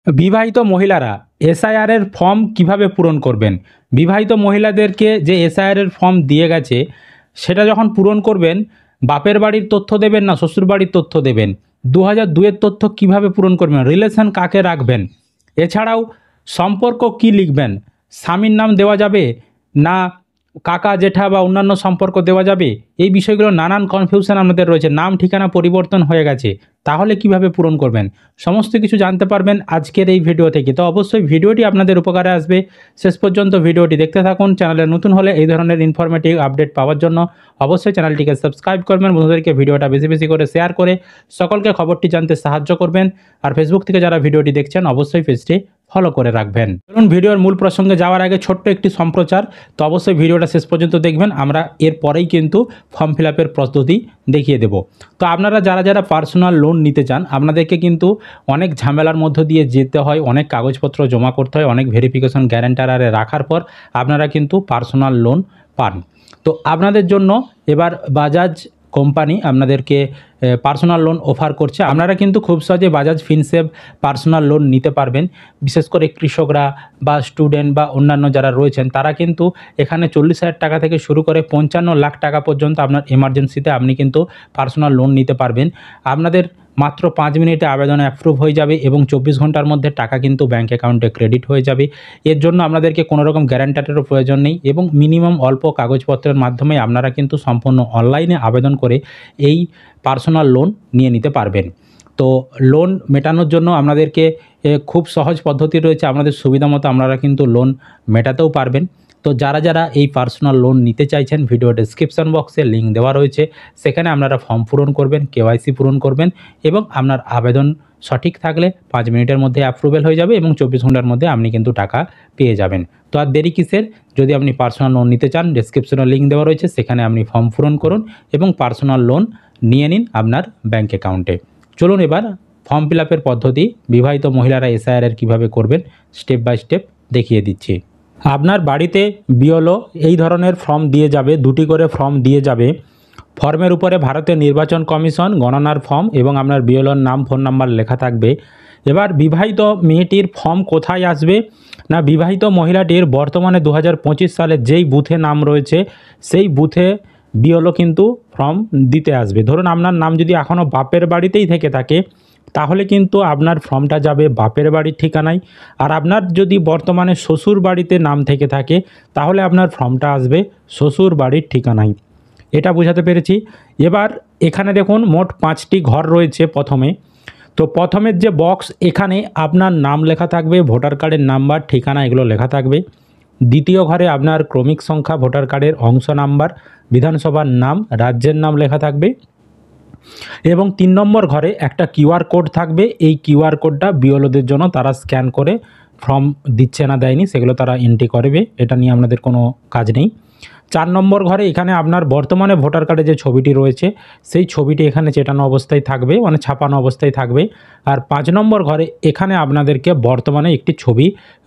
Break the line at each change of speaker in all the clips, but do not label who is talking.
বিবাহিত মহিলারা এসআইআর এর ফর্ম কিভাবে পূরণ করবেন? বিবাহিত মহিলাদেরকে যে এসআইআর এর ফর্ম দিয়ে গেছে সেটা যখন পূরণ করবেন, বাপের বাড়ির তথ্য দেবেন না শ্বশুর বাড়ির তথ্য দেবেন, 2002 এর তথ্য কিভাবে পূরণ করবেন, রিলেশন কাকে রাখবেন, এছাড়াও সম্পর্ক কি লিখবেন, স্বামীর নাম দেওয়া যাবে না কাকা জেঠা বা অন্যান্য সম্পর্ক দেওয়া যাবে, এই বিষয়গুলো নানান কনফিউশন আমাদের রয়েছে। নাম ঠিকানা পরিবর্তন হয়ে গেছে, তাহলে কিভাবে পূরণ করবেন, সমস্ত কিছু জানতে পারবেন আজকের এই ভিডিও থেকে। তো অবশ্যই ভিডিওটি আপনাদের উপকারে আসবে, শেষ পর্যন্ত ভিডিওটি দেখতে থাকুন। চ্যানেলে নতুন হলে এই ধরনের ইনফরমেটিভ আপডেট পাওয়ার জন্য অবশ্যই চ্যানেলটিকে সাবস্ক্রাইব করবেন, বন্ধুদেরকে ভিডিওটা বেশি বেশি করে শেয়ার করে সকলকে খবরটি জানতে সাহায্য করবেন। আর ফেসবুক থেকে যারা ভিডিওটি দেখছেন অবশ্যই পেজটি ফলো করে রাখবেন। ধরুন, ভিডিওর মূল প্রসঙ্গে যাওয়ার আগে ছোট্ট একটি সম্প্রচার, তো অবশ্যই ভিডিওটা শেষ পর্যন্ত দেখবেন। আমরা এরপরেই কিন্তু ফর্ম ফিল আপের পদ্ধতি দেখিয়ে দেব। তো আপনারা যারা যারা পার্সোনাল লোন নিতে চান, আপনাদেরকে কিন্তু অনেক ঝামেলার মধ্য দিয়ে যেতে হয়, অনেক কাগজপত্র জমা করতে হয়, অনেক ভেরিফিকেশন গ্যারান্টারে রাখার পর আপনারা কিন্তু পার্সোনাল লোন পান। তো আপনাদের জন্য এবার বাজাজ কোম্পানি আপনাদেরকে পার্সোনাল লোন অফার করছে। আপনারা কিন্তু খুব সহজে বাজাজ ফিনসেভ পার্সোনাল লোন নিতে পারবেন। বিশেষ করে কৃষকরা বা স্টুডেন্ট বা অন্যান্য যারা রয়েছেন তারা কিন্তু এখানে 40,000 টাকা থেকে শুরু করে 55 লাখ টাকা পর্যন্ত আপনার এমার্জেন্সিতে আপনি কিন্তু পার্সোনাল লোন নিতে পারবেন। আপনাদের মাত্র 5 মিনিটে আবেদন অ্যাপ্রুভ হয়ে যাবে এবং 24 ঘন্টার মধ্যে টাকা কিন্তু ব্যাঙ্ক অ্যাকাউন্টে ক্রেডিট হয়ে যাবে। এর জন্য আপনাদেরকে কোনো রকম গ্যারান্টারেরও প্রয়োজন নেই এবং মিনিমাম অল্প কাগজপত্রের মাধ্যমে আপনারা কিন্তু সম্পূর্ণ অনলাইনে আবেদন করে এই পার্সোনাল লোন নিয়ে নিতে পারবেন। তো লোন মেটানোর জন্য আপনাদেরকে খুব সহজ পদ্ধতি রয়েছে, আপনাদের সুবিধা মতো আপনারা কিন্তু লোন মেটাতেও পারবেন। তো যারা যারা এই পার্সোনাল লোন নিতে চাইছেন, ভিডিও ডেসক্রিপশন বক্সে লিঙ্ক দেওয়া রয়েছে, সেখানে আপনারা ফর্ম পূরণ করবেন, কেওয়াইসি পূরণ করবেন এবং আপনার আবেদন সঠিক থাকলে 5 মিনিটের মধ্যে অ্যাপ্রুভেল হয়ে যাবে এবং 24 ঘন্টার মধ্যে আপনি কিন্তু টাকা পেয়ে যাবেন। তো আর দেরি কিসের? যদি আপনি পার্সোনাল লোন নিতে চান, ডেসক্রিপশনে লিঙ্ক দেওয়া রয়েছে, সেখানে আপনি ফর্ম পূরণ করুন এবং পার্সোনাল লোন নিয়ে নিন আপনার ব্যাঙ্ক অ্যাকাউন্টে। চলুন এবার ফর্ম ফিল আপের পদ্ধতি বিবাহিত মহিলারা এসআইআর কীভাবে করবেন স্টেপ বাই স্টেপ দেখিয়ে দিচ্ছি। আপনার বাড়িতে বিএলও এই ধরনের ফর্ম দিয়ে যাবে, 2টি করে ফর্ম দিয়ে যাবে। ফর্মের উপরে ভারতের নির্বাচন কমিশন গণনার ফর্ম এবং আপনার বিএলওর নাম ফোন নাম্বার লেখা থাকবে। এবার বিবাহিত মেয়েটির ফর্ম কোথায় আসবে না, বিবাহিত মহিলাটির বর্তমানে 2025 সালে যেই বুথে নাম রয়েছে সেই বুথে বিএলও কিন্তু ফর্ম দিতে আসবে। ধরুন আপনার নাম যদি এখনও বাপের বাড়িতেই থেকে থাকে তাহলে কিন্তু আপনার ফর্মটা যাবে বাপের বাড়ির ঠিকানায়, আর আপনার যদি বর্তমানে শ্বশুর বাড়িতে নাম থেকে থাকে তাহলে আপনার ফর্মটা আসবে শ্বশুর বাড়ির ঠিকানায়। এটা বোঝাতে পেরেছি। এবার এখানে দেখুন মোট 5টি ঘর রয়েছে। তো প্রথমের যে বক্স, এখানে আপনার নাম লেখা থাকবে, ভোটার কার্ডের নাম্বার, ঠিকানা এগুলো লেখা থাকবে। দ্বিতীয় ঘরে আপনার ক্রমিক সংখ্যা, ভোটার কার্ডের অংশ নাম্বার, বিধানসভার নাম, রাজ্যের নাম লেখা থাকবে এবং 3 নম্বর ঘরে একটা কিউআর কোড থাকবে। এই কিউআর কোডটা বিএলওদের জন্য, তারা স্ক্যান করে ফর্ম দিচ্ছে না দেয়নি সেগুলো তারা এন্ট্রি করবে, এটা নিয়ে আপনাদের কোনো কাজ নেই। 4 নম্বর ঘরে এখানে আপনার বর্তমানে ভোটার কার্ডে যে ছবিটি রয়েছে সেই ছবিটি এখানে চেটানো অবস্থায় থাকবে, মানে ছাপানো অবস্থায় থাকবে। আর 5 নম্বর ঘরে এখানে আপনাদেরকে বর্তমানে একটি ছবি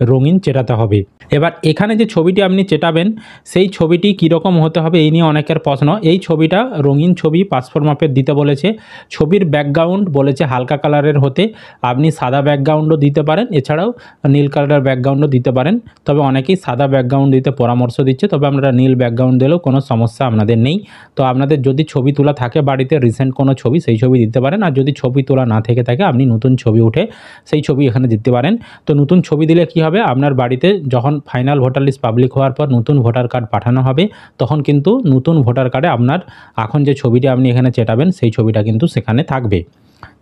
রঙিন চেটাতে হবে। এবার এখানে যে ছবিটি আপনি চেটাবেন সেই ছবিটি কীরকম হতে হবে এই নিয়ে অনেকের প্রশ্ন। এই ছবিটা রঙিন ছবি, পাসপোর্ট মাপের দিতে বলেছে। ছবির ব্যাকগ্রাউন্ড বলেছে হালকা কালারের হতে, আপনি সাদা ব্যাকগ্রাউন্ডও দিতে পারেন, এছাড়াও নীল কালারের ব্যাকগ্রাউন্ডও দিতে পারেন। তবে অনেকেই সাদা ব্যাকগ্রাউন্ড দিতে পরামর্শ দিচ্ছে, তবে আপনারা নীল ব্যাকগ্রাউন্ড দিলেও কোনো সমস্যা আপনাদের নেই। তো আপনাদের যদি ছবি তোলা থাকে বাড়িতে রিসেন্ট কোনো ছবি, সেই ছবি দিতে পারেন। আর যদি ছবি তোলা না থেকে থাকে আপনি নতুন ছবি উঠে সেই ছবি এখানে দিতে পারেন। তো নতুন ছবি দিলে কি হবে, আপনার বাড়িতে যখন ফাইনাল ভোটার লিস্ট পাবলিক হওয়ার পর নতুন ভোটার কার্ড পাঠানো হবে তখন কিন্তু নতুন ভোটার কার্ডে আপনার এখন যে ছবিটা আপনি এখানে চেটাবেন সেই ছবিটা কিন্তু সেখানে থাকবে।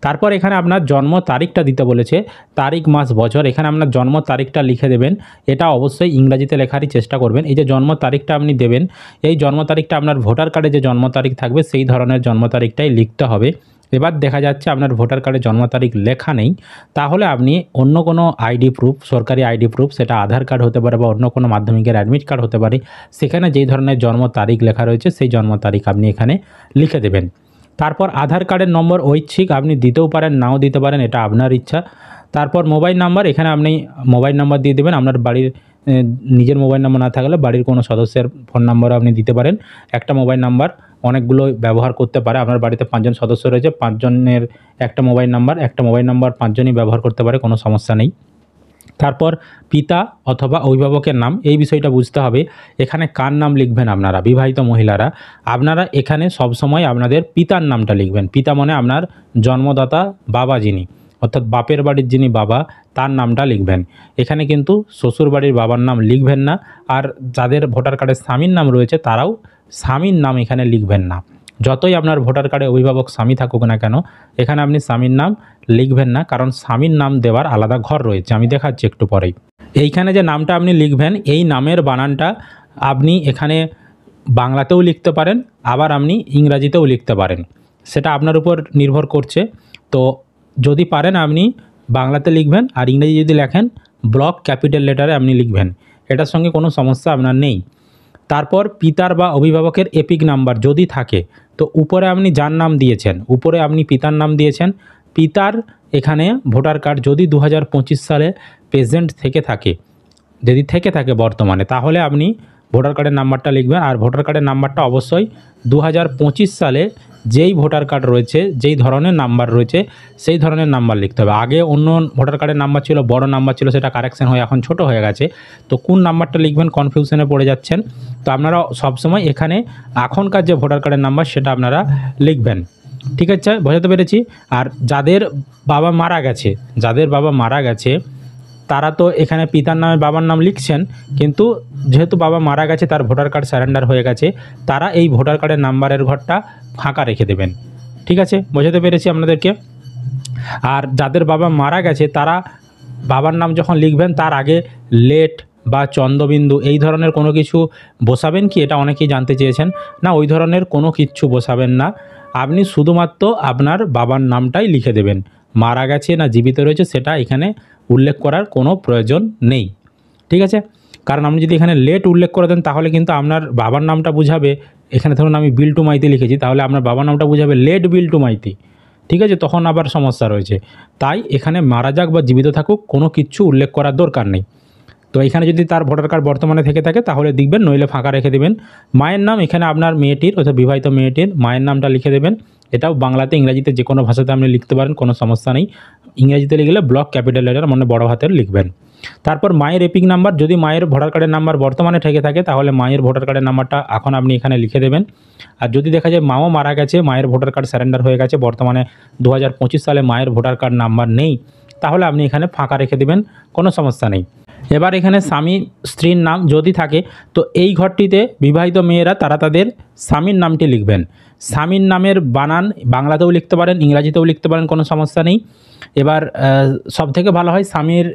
তারপর এখানে আপনার জন্ম তারিখটা দিতে বলেছে, তারিখ মাস বছর, এখানে আপনার জন্ম তারিখটা লিখে দেবেন। এটা অবশ্যই ইংরাজিতে লেখারই চেষ্টা করবেন। এই যে জন্ম তারিখটা আপনি দেবেন, এই জন্ম তারিখটা আপনার ভোটার কার্ডে যে জন্ম তারিখ থাকবে সেই ধরনের জন্ম তারিখটাই লিখতে হবে। এবার দেখা যাচ্ছে আপনার ভোটার কার্ডে জন্ম তারিখ লেখা নেই, তাহলে আপনি অন্য কোনো আইডি প্রুফ, সরকারি আইডি প্রুফ, সেটা আধার কার্ড হতে পারে বা অন্য কোনো মাধ্যমিকের অ্যাডমিট কার্ড হতে পারে, সেখানে যেই ধরনের জন্ম তারিখ লেখা রয়েছে সেই জন্ম তারিখ আপনি এখানে লিখে দেবেন। তারপর আধার কার্ডের নম্বর ঐচ্ছিক, আপনি দিতেও পারেন নাও দিতে পারেন, এটা আপনার ইচ্ছা। তারপর মোবাইল নাম্বার, এখানে আপনি মোবাইল নাম্বার দিয়ে দেবেন। আপনার বাড়ির নিজের মোবাইল নাম্বার না থাকলে বাড়ির কোনো সদস্যের ফোন নাম্বারও আপনি দিতে পারেন। একটা মোবাইল নাম্বার অনেকগুলো ব্যবহার করতে পারে, আপনার বাড়িতে 5 জন সদস্য রয়েছে, 5 জনের একটা মোবাইল নাম্বার 5 জনই ব্যবহার করতে পারে, কোনো সমস্যা নেই। তারপর পিতা অথবা অভিভাবকের নাম, এই বিষয়টা বুঝতে হবে। এখানে কার নাম লিখবেন আপনারা বিবাহিত মহিলারা, আপনারা এখানে সবসময় আপনাদের পিতার নামটা লিখবেন। পিতা মানে আপনার জন্মদাতা বাবা যিনি, অর্থাৎ বাপের বাড়ির যিনি বাবা তার নামটা লিখবেন। এখানে কিন্তু শ্বশুর বাড়ির বাবার নাম লিখবেন না। আর যাদের ভোটার কার্ডে স্বামীর নাম রয়েছে তারাও স্বামীর নাম এখানে লিখবেন না। যতই আপনার ভোটার কার্ডে অভিভাবক স্বামী থাকুক না কেন, এখানে আপনি স্বামীর নাম লিখবেন না, কারণ স্বামীর নাম দেওয়ার আলাদা ঘর রয়েছে, আমি দেখাচ্ছি একটু পরেই। এইখানে যে নামটা আপনি লিখবেন এই নামের বানানটা আপনি এখানে বাংলাতেও লিখতে পারেন, আবার আপনি ইংরাজিতেও লিখতে পারেন, সেটা আপনার উপর নির্ভর করছে। তো যদি পারেন আপনি বাংলাতে লিখবেন, আর ইংরেজি যদি লেখেন ব্লক ক্যাপিটাল লেটারে আপনি লিখবেন, এটার সঙ্গে কোনো সমস্যা আপনার নেই। তারপর পিতার বা অভিভাবকের এপিক নাম্বার যদি থাকে, তো উপরে আপনি যার নাম দিয়েছেন, উপরে আপনি পিতার নাম দিয়েছেন, পিতার এখানে ভোটার কার্ড যদি 2025 সালে প্রেজেন্ট থেকে থাকে, যদি থেকে থাকে বর্তমানে, তাহলে আপনি ভোটার কার্ডের নাম্বারটা লিখবেন। আর ভোটার কার্ডের নাম্বারটা অবশ্যই 2025 সালে যেই ভোটার কার্ড রয়েছে, যেই ধরনের নাম্বার রয়েছে সেই ধরনের নাম্বার লিখতে হবে। আগে অন্য ভোটার কার্ডের নাম্বার ছিল, বড় নাম্বার ছিল, সেটা কারেকশন হয়ে এখন ছোট হয়ে গেছে। তো কোন নাম্বারটা লিখবেন কনফিউশনে পড়ে যাচ্ছেন। তো আপনারা সবসময় এখানে এখনকার যে ভোটার কার্ডের নাম্বার সেটা আপনারা লিখবেন। ঠিক আছে, বোঝাতে পেরেছি। আর যাদের বাবা মারা গেছে, যাদের বাবা মারা গেছে তারা তো এখানে পিতার নামে বাবার নাম লিখছেন, কিন্তু যেহেতু বাবা মারা গেছে, তার ভোটার কার্ড স্যারেন্ডার হয়ে গেছে, তারা এই ভোটার কার্ডের নাম্বারের ঘরটা ফাঁকা রেখে দেবেন। ঠিক আছে, বোঝাতে পেরেছি আপনাদেরকে। আর যাদের বাবা মারা গেছে তারা বাবার নাম যখন লিখবেন তার আগে লেট বা চন্দ্রবিন্দু এই ধরনের কোনো কিছু বসাবেন কি, এটা অনেকেই জানতে চেয়েছেন। না, ওই ধরনের কোনো কিচ্ছু বসাবেন না, আপনি শুধুমাত্র আপনার বাবার নামটাই লিখে দেবেন। মারা গেছে না জীবিত রয়েছে সেটা এখানে উল্লেখ করার কোনো প্রয়োজন নেই। ঠিক আছে, কারণ আপনি যদি এখানে লেট উল্লেখ করে দেন তাহলে কিন্তু আপনার বাবার নামটা বুঝাবে, এখানে ধরুন আমি বিল্টু মাইতি লিখেছি, তাহলে আপনার বাবার নামটা বুঝাবে লেট বিল্টু মাইতি। ঠিক আছে, তখন আবার সমস্যা রয়েছে। তাই এখানে মারা যাক বা জীবিত থাকুক কোনো কিচ্ছু উল্লেখ করার দরকার নেই। তো এখানে যদি তার ভোটার কার্ড বর্তমানে থেকে থাকে তাহলে দেখবেন, নইলে ফাঁকা রেখে দেবেন। মায়ের নাম এখানে আপনার মেয়েটির অর্থাৎ বিবাহিত মেয়েটির মায়ের নামটা লিখে দেবেন। এটাও বাংলাতে ইংরাজিতে যে কোনো ভাষাতে আপনি লিখতে পারেন, কোনো সমস্যা নেই। ইংরাজিতে লিখলে ব্লক ক্যাপিটাল লেটার মানে বড় হাতের লিখবেন। তারপর মায়ের এপিক নাম্বার, যদি মায়ের ভোটার কার্ডের নাম্বার বর্তমানে থেকে থাকে তাহলে মায়ের ভোটার কার্ডের নাম্বারটা এখন আপনি এখানে লিখে দেবেন। আর যদি দেখা যায় মাও মারা গেছে, মায়ের ভোটার কার্ড স্যারেন্ডার হয়ে গেছে, বর্তমানে 2025 সালে মায়ের ভোটার কার্ড নাম্বার নেই, তাহলে আপনি এখানে ফাঁকা রেখে দেবেন, কোনো সমস্যা নেই। এবার এখানে স্বামী স্ত্রীর নাম যদি থাকে, তো এই ঘরটিতে বিবাহিত মেয়েরা তারা তাদের স্বামীর নামটি লিখবেন। স্বামীর নামের বানান বাংলাতেও লিখতে পারেন, ইংরাজিতেও লিখতে পারেন, কোনো সমস্যা নেই। এবার সবথেকে ভালো হয় স্বামীর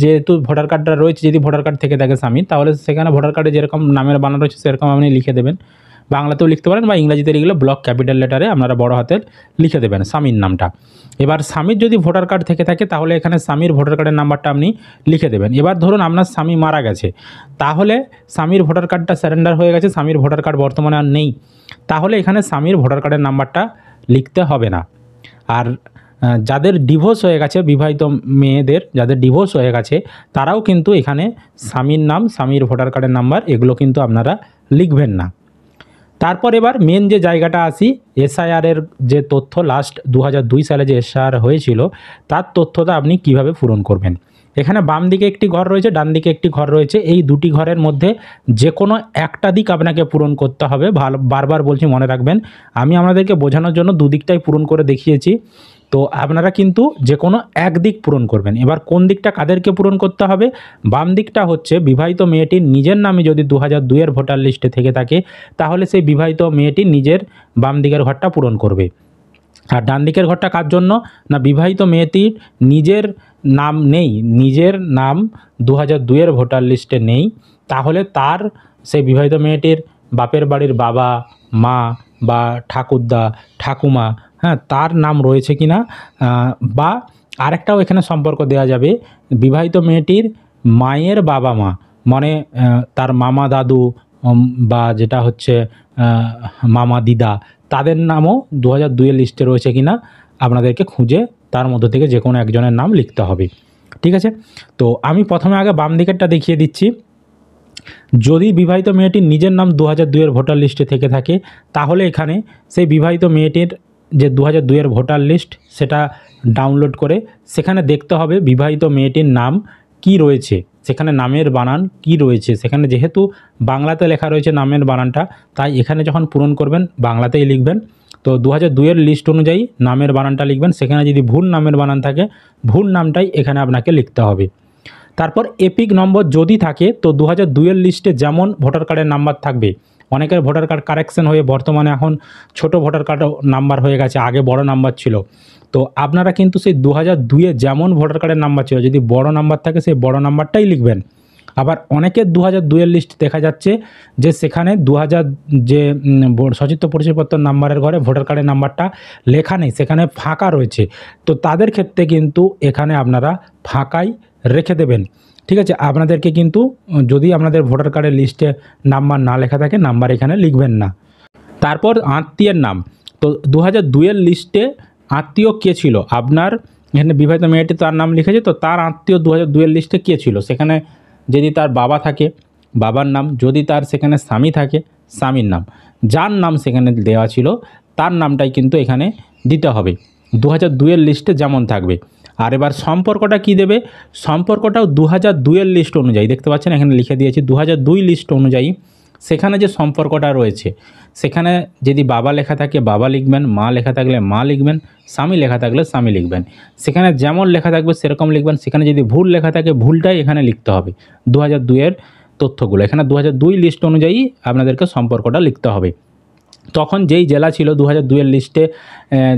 যেহেতু ভোটার কার্ডটা রয়েছে, যদি ভোটার কার্ড থেকে থাকে স্বামীর, তাহলে সেখানে ভোটার কার্ডে যেরকম নামের বানান রয়েছে সেরকম আপনি লিখে দেবেন। বাংলাতেও লিখতে পারেন বা ইংরাজিতে লিখলে ব্লক ক্যাপিটাল লেটারে আপনারা বড় হাতের লিখে দেবেন স্বামীর নামটা। এবার স্বামীর যদি ভোটার কার্ড থেকে থাকে তাহলে এখানে স্বামীর ভোটার কার্ডের নাম্বারটা আপনি লিখে দেবেন। এবার ধরুন আপনার স্বামী মারা গেছে, তাহলে স্বামীর ভোটার কার্ডটা স্যারেন্ডার হয়ে গেছে, স্বামীর ভোটার কার্ড বর্তমানে আর নেই, তাহলে এখানে স্বামীর ভোটার কার্ডের নাম্বারটা লিখতে হবে না। আর যাদের ডিভোর্স হয়ে গেছে, বিবাহিত মেয়েদের যাদের ডিভোর্স হয়ে গেছে তারাও কিন্তু এখানে স্বামীর নাম, স্বামীর ভোটার কার্ডের নাম্বার এগুলো কিন্তু আপনারা লিখবেন না। তারপর এবার মেন যে জায়গাটা আসি, এসআইআরের যে তথ্য লাস্ট 2002 সালে যে এসআইআর হয়েছিল তার তথ্যটা আপনি কিভাবে পূরণ করবেন। এখানে বাম দিকে একটি ঘর রয়েছে, ডান দিকে একটি ঘর রয়েছে, এই দুটি ঘরের মধ্যে যে কোনো একটা দিক আপনাকে পূরণ করতে হবে। বারবার বলছি মনে রাখবেন, আমি আপনাদেরকে বোঝানোর জন্য দুদিকটাই পূরণ করে দেখিয়েছি, তো আপনারা কিন্তু যে কোনো এক দিক পূরণ করবেন। এবার কোন দিকটা কাদেরকে পূরণ করতে হবে, বাম দিকটা হচ্ছে বিবাহিত মেয়েটির নিজের নামে যদি 2002-এর ভোটার লিস্টে থেকে থাকে তাহলে সেই বিবাহিত মেয়েটি নিজের বাম দিকের ঘরটা পূরণ করবে। আর ডান দিকের ঘরটা কার জন্য, না বিবাহিত মেয়েটির নিজের নাম নেই, নিজের নাম 2002-এর ভোটার লিস্টে নেই, তাহলে তার সেই বিবাহিত মেয়েটির বাপের বাড়ির বাবা মা বা ঠাকুরদা ঠাকুমা, হ্যাঁ, তার নাম রয়েছে কিনা, বা আরেকটাও এখানে সম্পর্ক দেওয়া যাবে, বিবাহিত মেয়েটির মায়ের বাবা মা মানে তার মামা দাদু বা যেটা হচ্ছে মামা দিদা, তাদের নামও 2002-এর লিস্টে রয়েছে কিনা আপনাদেরকে খুঁজে তার মধ্য থেকে যে কোনো একজনের নাম লিখতে হবে। ঠিক আছে, তো আমি প্রথমে আগে বাম দিকেরটা দেখিয়ে দিচ্ছি। যদি বিবাহিত মেয়েটির নিজের নাম 2002-এর ভোটার লিস্টে থেকে থাকে তাহলে এখানে সেই বিবাহিত মেয়েটির যে 2002-এর ভোটার লিস্ট সেটা ডাউনলোড করে সেখানে দেখতে হবে বিবাহিত মেয়েটির নাম কি রয়েছে, সেখানে নামের বানান কি রয়েছে, সেখানে যেহেতু বাংলাতে লেখা রয়েছে নামের বানানটা, তাই এখানে যখন পূরণ করবেন বাংলাতেই লিখবেন। তো 2002-এর লিস্ট অনুযায়ী নামের বানানটা লিখবেন। সেখানে যদি ভুল নামের বানান থাকে, ভুল নামটাই এখানে আপনাকে লিখতে হবে। তারপর এপিক নম্বর যদি থাকে, তো 2002-এর লিস্টে যেমন ভোটার কার্ডের নাম্বার থাকবে, অনেকের ভোটার কার্ড কারেকশন হয়ে বর্তমানে এখন ছোট ভোটার কার্ড নাম্বার হয়ে গেছে, আগে বড় নাম্বার ছিল। তো আপনারা কিন্তু সেই 2002-এ যেমন ভোটার কার্ডের নাম্বার ছিল, যদি বড় নাম্বার থাকে সেই বড় নাম্বারটাই লিখবেন। আবার অনেকের 2002-এর লিস্ট দেখা যাচ্ছে যে সেখানে 2000 যে সচিত্র পরিচয়পত্র নাম্বারের ঘরে ভোটার কার্ডের নাম্বারটা লেখা নেই, সেখানে ফাঁকা রয়েছে। তো তাদের ক্ষেত্রে কিন্তু এখানে আপনারা ফাঁকাই রেখে দেবেন। ঠিক আছে, আপনাদেরকে কিন্তু যদি আপনাদের ভোটার কার্ডের লিস্টে নাম্বার না লেখা থাকে, নাম্বার এখানে লিখবেন না। তারপর আত্মীয়ের নাম। তো 2002-এর লিস্টে আত্মীয় কে ছিল আপনার, এখানে বিবাহিত মেয়েটি তার নাম লিখেছে, তো তার আত্মীয় 2002-এর লিস্টে কে ছিল, সেখানে যদি তার বাবা থাকে বাবার নাম, যদি তার সেখানে স্বামী থাকে স্বামীর নাম, যার নাম সেখানে দেওয়া ছিল তার নামটাই কিন্তু এখানে দিতে হবে 2002-এর লিস্টে যেমন থাকবে। আর এবার সম্পর্কটা কি দেবে, সম্পর্কটাও 2002-এর লিস্ট অনুযায়ী, দেখতে পাচ্ছেন এখানে লিখে দিয়েছি 2002 লিস্ট অনুযায়ী সেখানে যে সম্পর্কটা রয়েছে, সেখানে যদি বাবা লেখা থাকে বাবা লিখবেন, মা লেখা থাকলে মা লিখবেন, স্বামী লেখা থাকলে স্বামী লিখবেন। সেখানে যেমন লেখা থাকবে সেরকম লিখবেন। সেখানে যদি ভুল লেখা থাকে ভুলটাই এখানে লিখতে হবে 2002-এর তথ্যগুলো। এখানে 2002 লিস্ট অনুযায়ী আপনাদেরকে সম্পর্কটা লিখতে হবে। তখন যেই জেলা ছিল 2002-এর লিস্টে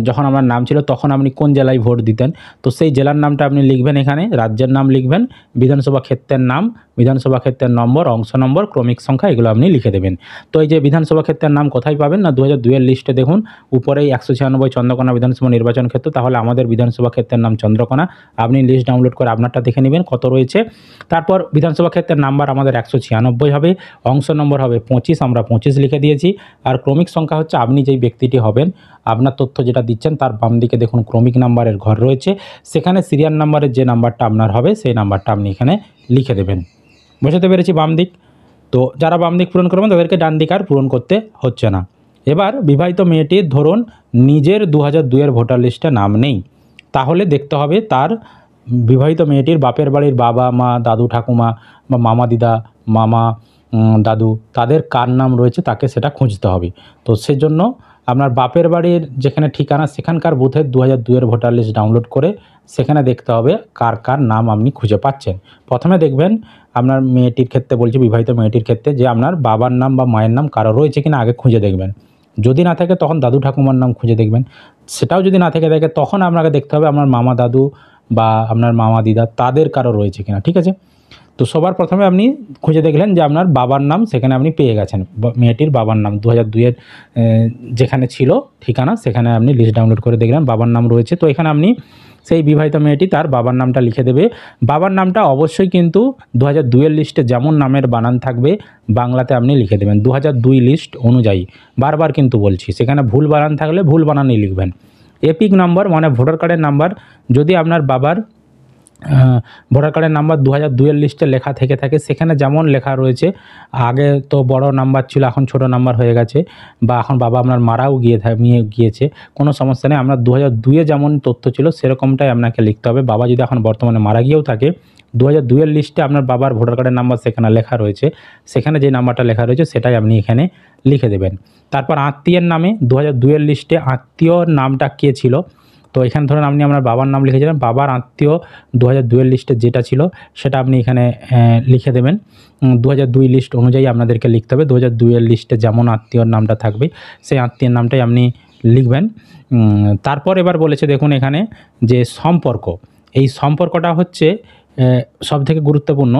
যখন আমার নাম ছিল, তখন আপনি কোন জেলায় ভোট দিতেন, তো সেই জেলার নামটা আপনি লিখবেন, এখানে রাজ্যের নাম লিখবেন, বিধানসভা ক্ষেত্রের নাম, বিধানসভা ক্ষেত্রের নম্বর, অংশ নম্বর, ক্রমিক সংখ্যা, এগুলো আপনি লিখে দেবেন। তো এই যে বিধানসভা ক্ষেত্রের নাম কোথায় পাবেন না, 2002-এর লিস্টে দেখুন উপরেই 196 চন্দ্রকোনা বিধানসভা নির্বাচন ক্ষেত্র, তাহলে আমাদের বিধানসভা ক্ষেত্রের নাম চন্দ্রকোনা। আপনি লিস্ট ডাউনলোড করে আপনারটা দেখে নেবেন কত রয়েছে। তারপর বিধানসভা ক্ষেত্রের নাম্বার আমাদের 196 হবে, অংশ নম্বর হবে 25, আমরা 25 লিখে দিয়েছি। আর ক্রমিক সংখ্যা হচ্ছে আপনি যেই ব্যক্তিটি হবেন, আপনার তথ্য যেটা দিচ্ছেন তার বাম দিকে দেখুন ক্রমিক নাম্বারের ঘর রয়েছে, সেখানে সিরিয়াল নাম্বারের যে নাম্বারটা আপনার হবে সেই নাম্বারটা আপনি এখানে লিখে দেবেন। বুঝতে পেরেছি বাম দিক। তো যারা বাম দিক পূরণ করবেন তাদেরকে ডান দিক আর পূরণ করতে হচ্ছে না। এবার বিবাহিত মেয়েটির ধরুন নিজের 2002-এর ভোটার লিস্টে নাম নেই, তাহলে দেখতে হবে তার বিবাহিত মেয়েটির বাপের বাড়ির বাবা মা দাদু ঠাকুমা বা মামা দিদা মামা দাদু, তাদের কার নাম রয়েছে তাকে সেটা খুঁজতে হবে। তো সেজন্য আপনার বাপের বাড়ির যেখানে ঠিকানা সেখানকার বুথের 2002-এর ভোটার লিস্ট ডাউনলোড করে সেখানে দেখতে হবে কার কার নাম আপনি খুঁজে পাচ্ছেন। প্রথমে দেখবেন আপনার মেয়েটির ক্ষেত্রে বলছি, বিবাহিত মেয়েটির ক্ষেত্রে, যে আপনার বাবার নাম বা মায়ের নাম কারো রয়েছে কিনা আগে খুঁজে দেখবেন। যদি না থাকে তখন দাদু ঠাকুমার নাম খুঁজে দেখবেন। সেটাও যদি না থেকে থাকে তখন আপনাকে দেখতে হবে আপনার মামা দাদু বা আপনার মামা দিদা তাদের কারো রয়েছে কিনা। ঠিক আছে, তো সবার প্রথমে আপনি খুঁজে দেখলেন যে আপনার বাবার নাম সেখানে আপনি পেয়ে গেছেন, মেয়েটির বাবার নাম 2002-এর যেখানে ছিল ঠিকানা সেখানে আপনি লিস্ট ডাউনলোড করে দেখলেন বাবার নাম রয়েছে। তো এখানে আপনি সেই বিবাহিত মেয়েটি তার বাবার নামটা লিখে দেবে। বাবার নামটা অবশ্যই কিন্তু 2002-এর লিস্টে যেমন নামের বানান থাকবে বাংলাতে আপনি লিখে দেবেন 2002 লিস্ট অনুযায়ী। বারবার কিন্তু বলছি, সেখানে ভুল বানান থাকলে ভুল বানানই লিখবেন। এপিক নাম্বার মানে ভোটার কার্ডের নাম্বার, যদি আপনার বাবার ভোটার কার্ডের নাম্বার 2002-এর লিস্টে লেখা থেকে থাকে, সেখানে যেমন লেখা রয়েছে, আগে তো বড় নাম্বার ছিল এখন ছোট নাম্বার হয়ে গেছে, বা এখন বাবা আপনার মারাও গিয়েছে, কোনো সমস্যা নেই। আপনার 2002-এ যেমন তথ্য ছিল সেরকমটাই আপনাকে লিখতে হবে। বাবা যদি এখন বর্তমানে মারা গিয়েও থাকে, 2002-এর লিস্টে আপনার বাবার ভোটার কার্ডের নাম্বার সেখানে লেখা রয়েছে, সেখানে যে নাম্বারটা লেখা রয়েছে সেটাই আপনি এখানে লিখে দেবেন। তারপর আত্মীয়ের নামে 2002-এর লিস্টে আত্মীয়র নামটা কে ছিল, তো এখানে ধরুন আপনি আপনার বাবার নাম লিখেছিলেন, বাবার আত্মীয় 2002-এর লিস্টে যেটা ছিল সেটা আপনি এখানে লিখে দেবেন। 2002 লিস্ট অনুযায়ী আপনাদেরকে লিখতে হবে। 2002-এর লিস্টে যেমন আত্মীয়র নামটা থাকবে সেই আত্মীয়ের নামটাই আপনি লিখবেন। তারপর এবার বলেছে দেখুন এখানে যে সম্পর্ক, এই সম্পর্কটা হচ্ছে সবথেকে গুরুত্বপূর্ণ।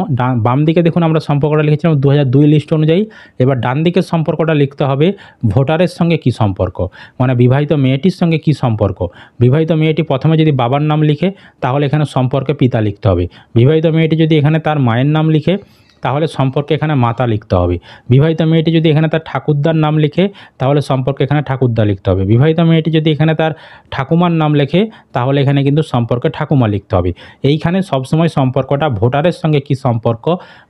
বাম দিকে দেখুন আমরা সম্পর্কটা লিখেছিলাম 2002 লিস্ট অনুযায়ী। এবার ডান দিকের সম্পর্কটা লিখতে হবে ভোটারের সঙ্গে কি সম্পর্ক, মানে বিবাহিত মেয়েটির সঙ্গে কি সম্পর্ক। বিবাহিত মেয়েটি প্রথমে যদি বাবার নাম লিখে তাহলে এখানে সম্পর্কে পিতা লিখতে হবে। বিবাহিত মেয়েটি যদি এখানে তার মায়ের নাম লিখে তাহলে সম্পর্কে এখানে মাতা লিখতে হবে। বিবাহিত মেয়েটি যদি এখানে তার ঠাকুরদার নাম লিখে তাহলে সম্পর্কে এখানে ঠাকুরদা লিখতে হবে। বিবাহিত মেয়েটি যদি এখানে তার ঠাকুমার নাম লেখে তাহলে এখানে কিন্তু সম্পর্কে ঠাকুমা লিখতে হবে। এইখানে সবসময় সম্পর্কটা ভোটারের সঙ্গে কি সম্পর্ক,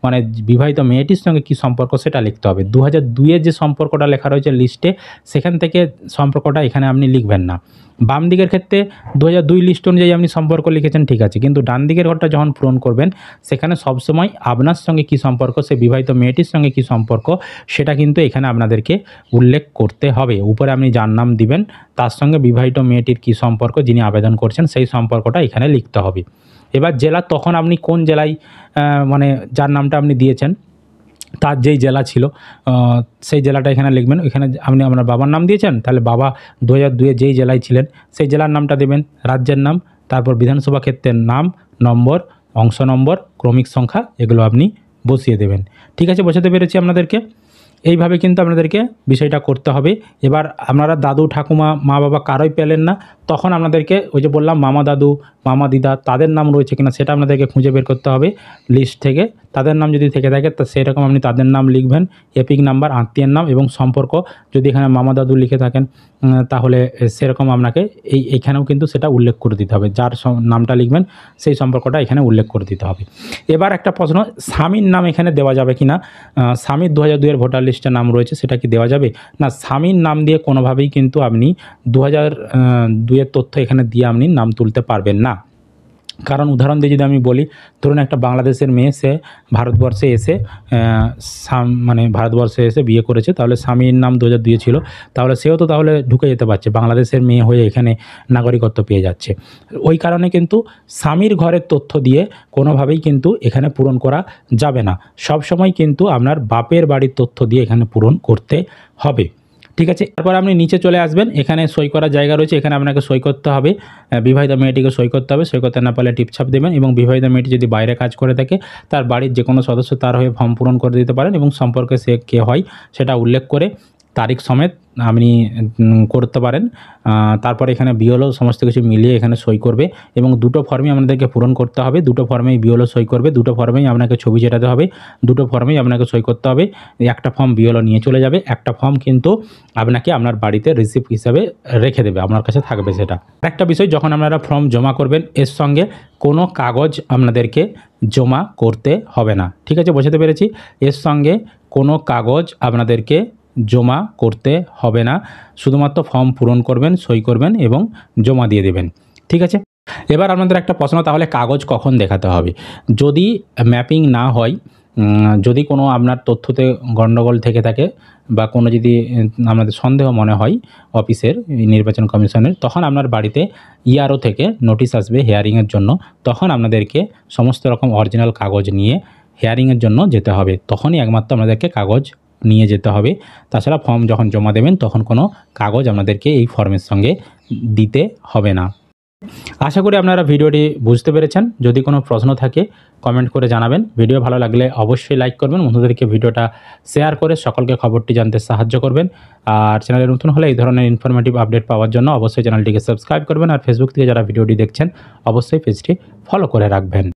মানে বিবাহিত মেয়েটির সঙ্গে কি সম্পর্ক সেটা লিখতে হবে। 2002-এর যে সম্পর্কটা লেখা রয়েছে লিস্টে সেখান থেকে সম্পর্কটা এখানে আপনি লিখবেন না। বাম দিকের ক্ষেত্রে 2002 লিস্ট অনুযায়ী আপনি সম্পর্ক লিখেছেন, ঠিক আছে, কিন্তু ডান দিকের ঘরটা যখন পূরণ করবেন সেখানে সবসময় আপনার সঙ্গে কী সম্পর্ক, সে বিবাহিত মেয়েটির সঙ্গে কী সম্পর্ক সেটা কিন্তু এখানে আপনাদেরকে উল্লেখ করতে হবে। উপরে আপনি যার নাম দিবেন তার সঙ্গে বিবাহিত মেয়েটির কী সম্পর্ক, যিনি আবেদন করছেন সেই সম্পর্কটা এখানে লিখতে হবে। এবার জেলা, তখন আপনি কোন জেলায় মানে যার নামটা আপনি দিয়েছেন তার যেই জেলা ছিল সেই জেলাটা এখানে লিখবেন। এখানে আপনি আপনার বাবার নাম দিয়েছেন, তাহলে বাবা 2002-এ যেই জেলায় ছিলেন সেই জেলার নামটা দেবেন, রাজ্যের নাম, তারপর বিধানসভা ক্ষেত্রের নাম, নম্বর, অংশ নম্বর, ক্রমিক সংখ্যা, এগুলো আপনি বসিয়ে দেবেন। ঠিক আছে, বোঝাতে পেরেছি আপনাদেরকে? এইভাবে কিন্তু আপনাদেরকে বিষয়টা করতে হবে। এবার আপনারা দাদু ঠাকুমা মা বাবা কারোই পেলেন না, তখন আপনাদেরকে ওই যে বললাম মামা দাদু মামা দিদা তাদের নাম রয়েছে কিনা সেটা আপনাদেরকে খুঁজে বের করতে হবে লিস্ট থেকে। তাদের নাম যদি থেকে থাকে তো সেরকম আপনি তাদের নাম লিখবেন, এপিক নাম্বার, আত্মীয়ের নাম এবং সম্পর্ক। যদি এখানে মামা দাদু লিখে থাকেন তাহলে সেরকম আপনাকে এইখানেও কিন্তু সেটা উল্লেখ করে দিতে হবে, যার নামটা লিখবেন সেই সম্পর্কটা এখানে উল্লেখ করে দিতে হবে। এবার একটা প্রশ্ন, স্বামীর নাম এখানে দেওয়া যাবে কি না? স্বামীর 2002-এর ভোটার লিস্টে নাম রয়েছে, সেটা কি দেওয়া যাবে না? স্বামীর নাম দিয়ে কোনোভাবেই কিন্তু আপনি 2002-এর তথ্য এখানে দিয়ে আপনি নাম তুলতে পারবেন না। কারণ উদাহরণ দিয়ে যদি আমি বলি, ধরুন একটা বাংলাদেশের মেয়ে, সে ভারতবর্ষে এসে ভারতবর্ষে এসে বিয়ে করেছে, তাহলে স্বামীর নাম 2002 ছিল, তাহলে সেও তো তাহলে ঢুকে যেতে পারছে, বাংলাদেশের মেয়ে হয়ে এখানে নাগরিকত্ব পেয়ে যাচ্ছে। ওই কারণে কিন্তু স্বামীর ঘরের তথ্য দিয়ে কোনোভাবেই কিন্তু এখানে পূরণ করা যাবে না। সব সময় কিন্তু আপনার বাপের বাড়ির তথ্য দিয়ে এখানে পূরণ করতে হবে। ঠিক আছে, তারপর আপনি নিচে চলে আসবেন, এখানে সই করার জায়গা রয়েছে, এখানে আপনাকে সই করতে হবে, বিবাহিত মেয়েটিকে সই করতে হবে। সই করতে না পারলে টিপছাপ দেবেন, এবং বিবাহিত মেয়েটি যদি বাইরে কাজ করে থাকে তার বাড়ির যে কোনো সদস্য তার হয়ে ফর্ম পূরণ করে দিতে পারেন, এবং সম্পর্কে সে কে হয় সেটা উল্লেখ করে তারিখ সমেত আপনি করতে পারেন। তারপর এখানে বিওলো সমস্ত কিছু মিলিয়ে এখানে সই করবে, এবং দুটো ফর্মই আপনাদেরকে পূরণ করতে হবে। দুটো ফর্মেই বিওলো সই করবে, দুটো ফর্মেই আপনাকে ছবি চেটাতে হবে, দুটো ফর্মেই আপনাকে সই করতে হবে। একটা ফর্ম বিওলো নিয়ে চলে যাবে, একটা ফর্ম কিন্তু আপনাকে আপনার বাড়িতে রিসিপ্ট হিসাবে রেখে দেবে, আপনার কাছে থাকবে সেটা। একটা বিষয়, যখন আপনারা ফর্ম জমা করবেন এর সঙ্গে কোনো কাগজ আপনাদেরকে জমা করতে হবে না। ঠিক আছে, বোঝাতে পেরেছি? এর সঙ্গে কোনো কাগজ আপনাদেরকে জমা করতে হবে না, শুধুমাত্র ফর্ম পূরণ করবেন, সই করবেন এবং জমা দিয়ে দেবেন। ঠিক আছে, এবার আপনাদের একটা প্রশ্ন, তাহলে কাগজ কখন দেখাতে হবে? যদি ম্যাপিং না হয়, যদি কোনো আপনার তথ্যতে গণ্ডগোল থেকে থাকে, বা কোনো যদি আপনাদের সন্দেহ মনে হয় অফিসের নির্বাচন কমিশনের, তখন আপনার বাড়িতে ইআরও থেকে নোটিশ আসবে হিয়ারিংয়ের জন্য। তখন আপনাদেরকে সমস্ত রকম অরিজিনাল কাগজ নিয়ে হিয়ারিংয়ের জন্য যেতে হবে, তখনই একমাত্র আপনাদেরকে কাগজ নিয়ে যেতে হবে। তাছাড়া ফর্ম যখন জমা দেবেন তখন কোনো কাগজ আপনাদেরকে এই ফর্মের সঙ্গে দিতে হবে না। আশা করি আপনারা ভিডিওটি বুঝতে পেরেছেন। যদি কোনো প্রশ্ন থাকে কমেন্ট করে জানাবেন। ভিডিও ভালো লাগলে অবশ্যই লাইক করবেন, বন্ধুদেরকে ভিডিওটা শেয়ার করে সকলকে খবরটি জানতে সাহায্য করবেন। আর চ্যানেলে নতুন হলে এই ধরনের ইনফরমেটিভ আপডেট পাওয়ার জন্য অবশ্যই চ্যানেলটিকে সাবস্ক্রাইব করবেন। আর ফেসবুক থেকে যারা ভিডিওটি দেখছেন অবশ্যই পেজটি ফলো করে রাখবেন।